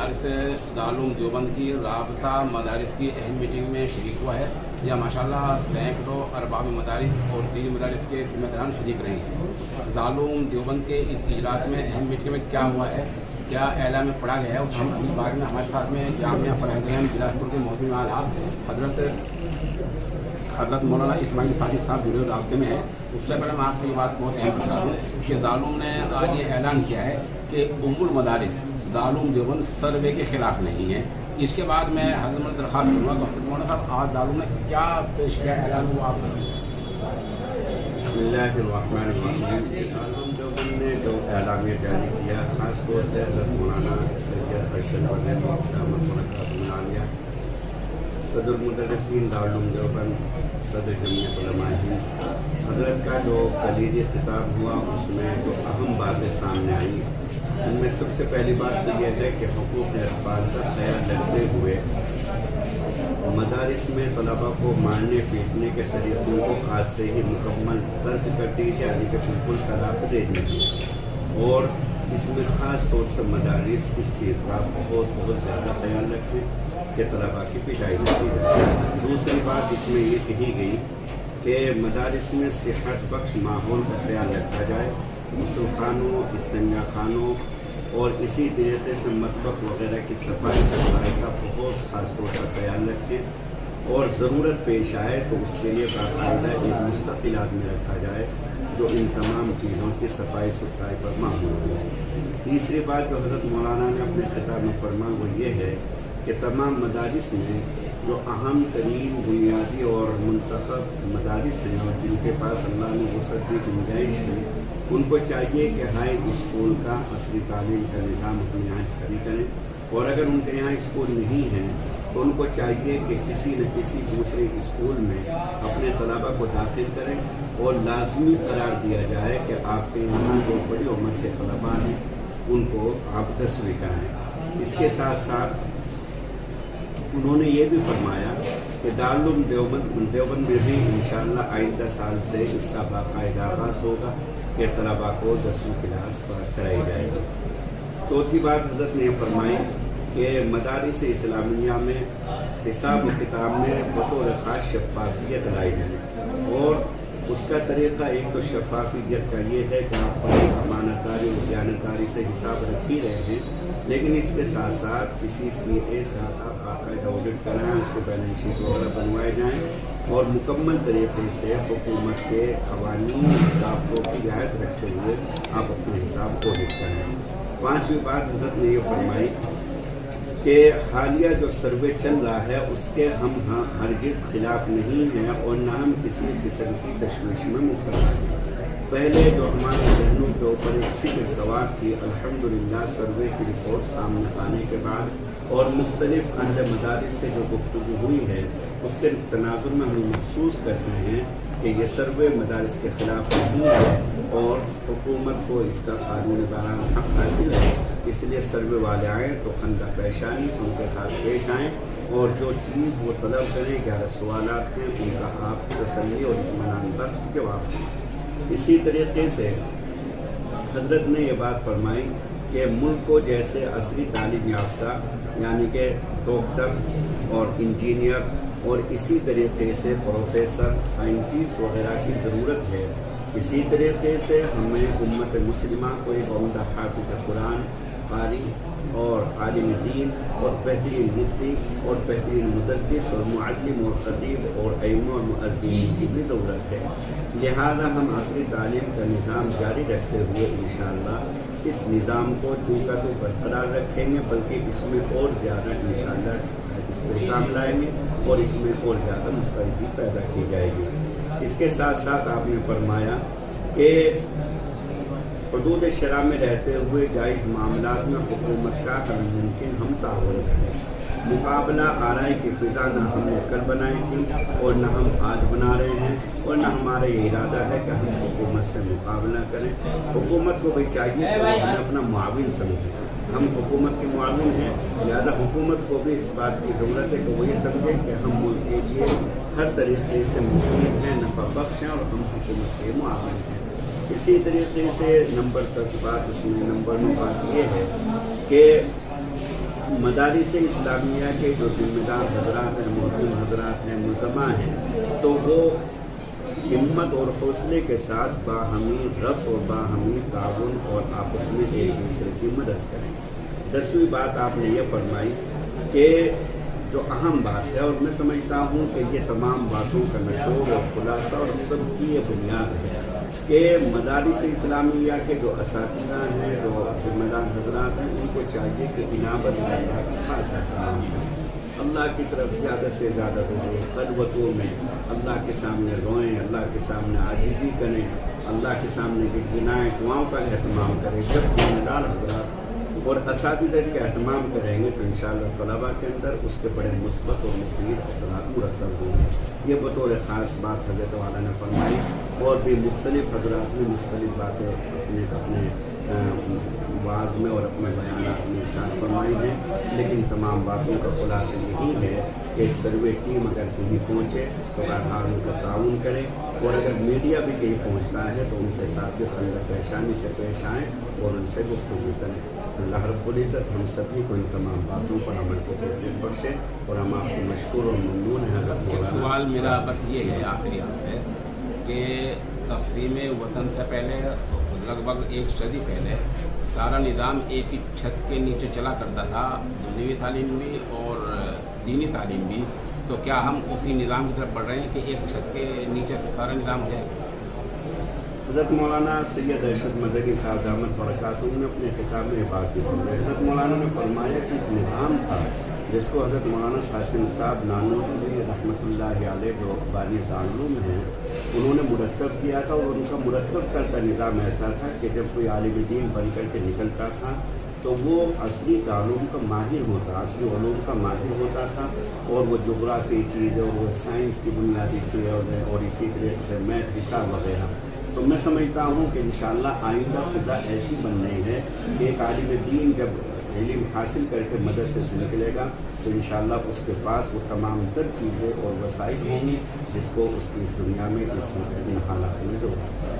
मदारिस दारुल देवबंद की राबता मदारिस की अहम मीटिंग में शरीक हुआ है। यह माशाल्लाह सैकड़ों अरबाब मदारिस और दीनी मदारिस के जिम्मेदारान शरीक रहे हैं। दारुल देवबंद के इस इजलास में अहम मीटिंग में क्या हुआ है, क्या एला में पढ़ा गया है, हम इस बारे में हमारे साथ में जामिया फराहम बिलासपुर के मोहतरम आला हज़रत मौलाना इस्माइल साजिद साहब जुड़े राब्ते में है। उससे पहले मैं आपको ये बात बहुत अहम करता हूँ कि दारुल ने आज ये ऐलान किया है कि उम्मुल मदारिस दारुल देवबंद सर्वे के ख़िलाफ़ नहीं है। इसके बाद मैं हज़रत दरख्वास्त करूँगा तो मौलाना साहब आज दारुल ने क्या पेश किया, ऐलान हुआ आप बिस्मिल्लाहिर्रहमानिर्रहीम। दारुल देवबंद ने जो ऐलानिया जारी किया, ख़ास तौर से हज़रत मौलाना सैयद अरशद सदर मुदर्रिसीन दारुल देवबंद सदर जमीयत उलमा हिंद हज़रत का जो कलीदी खिताब हुआ उसमें जो अहम बातें सामने आई, उनमें सबसे पहली बात तो यह है कि हुकूक़ अतफाल का ख्याल रखते हुए मदारिस में तलबा को मारने पीटने के तरीक़ों को आज से ही मुकम्मल तर्क कर दीजिए, यानी कि बिल्कुल तलाक दे दीजिए। और इसमें ख़ास तौर से मदारिस इस चीज़ का बहुत ज़्यादा ख्याल रखें कि तलबा की पिटाई न की जाए। दूसरी बात इसमें ये कही गई कि मदारिस में सेहत बख्श माहौल का ख्याल रखा जाए, गुस्ल खानों, इस्तिंजा खानों और इसी तरीके से मतबख वगैरह की सफाई सुथराई का बहुत ख़ास तौर से ख्याल रखें और ज़रूरत पेश आए तो उसके लिए बाकायदा एक मुस्तकिल आदमी रखा जाए जो इन तमाम चीज़ों की सफाई सुथराई पर मामूल हो। तीसरी बात जो हज़रत मौलाना ने अपने खिताब में फरमाया वो ये है कि तमाम मदारिस में जो अहम तरीन बुनियादी और मुंतखब मदारिस हैं और जिनके पास अल्लाह ने वसअत की गुंजाइश है, उनको चाहिए कि हाई स्कूल का असली तालीम का निज़ाम अपने यहाँ जारी करें। और अगर उनके यहाँ स्कूल नहीं है तो उनको चाहिए कि किसी न किसी दूसरे स्कूल में अपने तलबा को दाखिल करें और लाजमी करार दिया जाए कि आपके यहाँ जो बड़ी उम्र के तलबा हैं उनको आप 10वीं कराएँ। इसके साथ साथ उन्होंने ये भी फरमाया कि दारुल देवबंद में भी इंशाअल्लाह आइंदा साल से इसका बाकायदा आगाज़ होगा कि तलबा को 10वीं क्लास पास कराई जाएगी। चौथी बात हज़रत ने फरमाई कि मदारिस इस्लामिया में हिसाब किताब में बतौर ख़ास शफ़ाफ़ियत लाई जाए और उसका तरीक़ा एक तो शफ़ाफ़ियत का ये है कि आप बड़ी अमानतदारी और दयानतदारी से हिसाब रख ही रहे हैं, लेकिन इसके साथ साथ किसी CA से आप बाकायदा ऑडिट कराएँ, उसके बैलेंस शीट वगैरह बनवाए जाएँ और मुकम्मल तरीके से हुकूमत के क़वानीन ज़ाब्तों की रियायत रखते हुए आप अपने हिसाब ऑडिट कराएँ। पाँचवीं बात हज़रत ने ये फरमाई कि हालिया जो सर्वे चल रहा है उसके हम हरगिज़ खिलाफ नहीं हैं और न हम किसी किस्म की तशवीश में मुब्तला हैं। पहले जो हमारे जहनों के ऊपर एक फिक्र सवार थी, अल्हम्दुलिल्लाह सर्वे की रिपोर्ट सामने आने के बाद और मुख्तलिफ अहले मदारिस से जो गुफ्तगू हुई है उसके तनाजुर में हम महसूस करते हैं कि ये सर्वे मदारिस के ख़िलाफ़ नहीं है और हुकूमत को इसका कानून बरान हक़ हासिल है। इसलिए सर्वे वाले आएँ तो खंदा पेशानी से उनके साथ पेश आएँ और जो चीज़ वो तलब करें, 11 सवालात हैं उनका आप तसल्ली और इत्मीनान पर जवाब दें। इसी तरीके से हज़रत ने ये बात फरमाई कि मुल्क को जैसे असली तालीम याफ्ता यानी कि डॉक्टर और इंजीनियर और इसी तरीके से प्रोफेसर, साइंटिस्ट वगैरह की ज़रूरत है, इसी तरीके से हमें उम्मत मुस्लिमा को एक उम्दा हाफिज़ कुरान, कारी और आलिम दीन और बेहतरीन मुफ्ती और बेहतरीन मुदर्रिस और मुअल्लिम और खतीब और अइम्मा और मुअज़्ज़िनीन की भी ज़रूरत है। लिहाजा हम असली तालीम का निज़ाम जारी रखते हुए इंशाअल्लाह इस निज़ाम को चूँकि तो बरकरार रखेंगे, बल्कि इसमें और ज़्यादा इंशाअल्लाह इस्तेहकाम लाएंगे और इसमें और ज़्यादा मुस्तैदी पैदा की जाएगी। इसके साथ साथ आपने फरमाया कि हुदूद शरा में रहते हुए जायज़ मामलात में हुकूमत का हर मुमकिन हम ताउन करें। मुकाबला आराई की फ़िज़ा न हमने कल बनाई थी और न हम आज बना रहे हैं और न हमारा ये इरादा है कि हम हुकूमत से मुकाबला करें। हुकूमत को भी चाहिए कि हमें अपना मुआविन समझें। हम हुकूमत के मुआविन हैं, लिहाजा हुकूमत को भी इस बात की ज़रूरत है कि वो ये समझें कि हम मुल्क के लिए हर तरीके से मुफीद हैं, नफ़ा बख्श हैं और हम हुकूमत के मुआविन हैं। इसी तरीके से नंबर 10 बात उसमें नंबर 9 बात ये है कि मदारिस इस्लामिया के जो ज़िम्मेदार हजरात हैं, मोहतरम हजरात हैं, मुलज़मा हैं, तो वो हिम्मत और हौसले के साथ बाहमी रब्त और बाहमी ताउन और आपस में एक दूसरे की मदद करें। 10वीं बात आपने ये फरमाई कि जो अहम बात है, और मैं समझता हूँ कि ये तमाम बातों का निचोड़ और खुलासा और सबकी ये बुनियाद है कि मदारिस इस्लामिया के जो असातिज़ा हैं, जो ज़िम्मेदार हजरात हैं, उनको चाहिए कि इनाबत अल्लाह का खास एहतराम करें, अल्लाह की तरफ ज़्यादा से ज़्यादा रोएं, खलवतों में अल्लाह के सामने रोएं, अल्लाह के सामने आजिज़ी करें, अल्लाह के सामने गिनाएँ दुआओं का एहतमाम करें। जब ज़िम्मेदार हजरात और असातिज़ा इसका एहतमाम करेंगे तो इंशाअल्लाह तलबा के अंदर उसके बड़े मुस्बत और मुफीद असरात मुरतब होंगे। ये बतौर ख़ास बात हज़रत वाला ने फरमाई, और भी मुख्तलिफ हजरात ने मुख्तलिफ बातें अपने वाज़ में और अपने बयानात में इरशाद फरमाई हैं, लेकिन तमाम बातों का खुलासा यही है कि सर्वे टीम अगर कहीं पहुँचे तो आधार उनका ताउन करें, और अगर मीडिया भी कहीं पहुँचता है तो उनके साथ भी खंदक पेशानी से पेश आएँ और उनसे गुफ्तगू करें। अल्लाह रब्बुल इज़्ज़त हम सभी को इन तमाम बातों पर अमल को तौफीक बख्शे, और हम आपको मशकूर और ममनून हैं हज़रत मौलाना। सवाल मेरा बस ये है आखिरी आपसे कि तक़सीम वतन से पहले लगभग एक सदी पहले सारा निज़ाम एक ही छत के नीचे चला करता था, दुनियावी तालीम भी और दीनी तालीम भी, तो क्या हम उसी निज़ाम की तरफ बढ़ रहे हैं कि एक छत के नीचे सारा निज़ाम है? हज़रत मौलाना सैयद अरशद मदनी साहब दामद बरकातुहू ने अपने खिताब में बात की फरमाई। हज़रत मौलाना ने फरमाया कि एक निज़ाम था जिसको हज़रत मौलाना कासिम साहब नानोतवी रहमतुल्लाह अलैह जो बानी ताल्लुम हैं, उन्होंने मुरतब किया था, और उनका मुरतब करता निज़ाम ऐसा था कि जब कोई आलिम दीन बन कर के निकलता था तो वो असली ताल्लुम का माहिर होता, असली उलूम का माहिर होता था, और वो जोग्राफी चीज़ और वो साइंस की बुनियादी चीज़ें और इसी तरीके से मैथ हिसाब वगैरह। तो मैं समझता हूँ कि इंशाअल्लाह आइंदा फ़िज़ा ऐसी बन रही है कि एक आलिम दीन जब इल्म हासिल करके मदरसे से निकलेगा तो इंशाअल्लाह उसके पास वो तमाम तर चीज़ें और वसाइल होंगी जिसको उसकी इस दुनिया में इन हालात में ज़रूरत है।